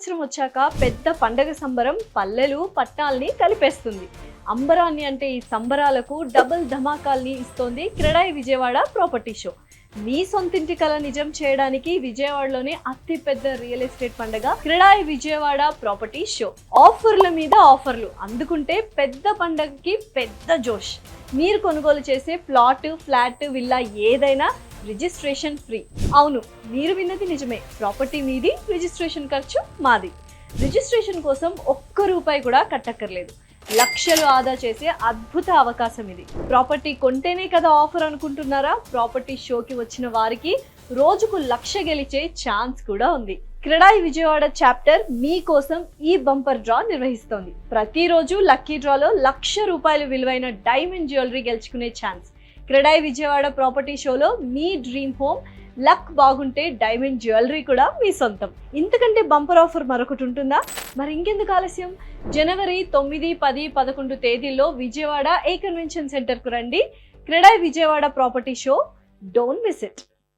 సంవత్సరం వచ్చాక పెద్ద పండగ సంబరం పల్లెలు పట్టాల్ని కలిపేస్తుంది. అంబరాన్ని అంటే ఈ సంబరాలకు డబుల్ ధమాకాల్ని ఇస్తోంది క్రెడాయి విజయవాడ ప్రాపర్టీ షో. మీ సొంతింటి కల నిజం చేయడానికి విజయవాడలోనే అతి పెద్ద రియల్ ఎస్టేట్ పండగ క్రెడాయి విజయవాడ ప్రాపర్టీ షో. ఆఫర్ల మీద ఆఫర్లు అందుకుంటే పెద్ద పండగకి పెద్ద జోష్. మీరు కొనుగోలు చేసే ప్లాట్, ఫ్లాట్, విల్లా ఏదైనా రిజిస్ట్రేషన్ ఫ్రీ. అవును, మీరు విన్నది నిజమే. ప్రాపర్టీ మీది, రిజిస్ట్రేషన్ ఖర్చు మాది. రిజిస్ట్రేషన్ కోసం ఒక్క రూపాయి కూడా కట్టక్కర్లేదు. లక్షలు ఆదా చేసే అద్భుత అవకాశం ఇది. ప్రాపర్టీ కొంటేనే కదా ఆఫర్ అనుకుంటున్నారా? ప్రాపర్టీ షోకి వచ్చిన వారికి రోజుకు 1,00,000 గెలిచే ఛాన్స్ కూడా ఉంది. క్రెడాయి విజయవాడ చాప్టర్ మీకోసం ఈ బంపర్ డ్రా నిర్వహిస్తోంది. ప్రతిరోజు లక్కీ డ్రాలో 1,00,000 రూపాయలు విలువైన డైమండ్ జ్యువెలరీ గెలుచుకునే ఛాన్స్. క్రెడాయి విజయవాడ ప్రాపర్టీ షోలో మీ డ్రీమ్ హోమ్, లక్ బాగుంటే డైమండ్ జ్యువెలరీ కూడా మీ సొంతం. ఇంతకంటే బంపర్ ఆఫర్ మరొకటి ఉంటుందా? మరి ఇంకెందుకు ఆలస్యం? జనవరి 9, 10, 11 తేదీల్లో విజయవాడ ఏ కన్వెన్షన్ సెంటర్కు రండి. CREDAI Vijayawada property show, don't miss it.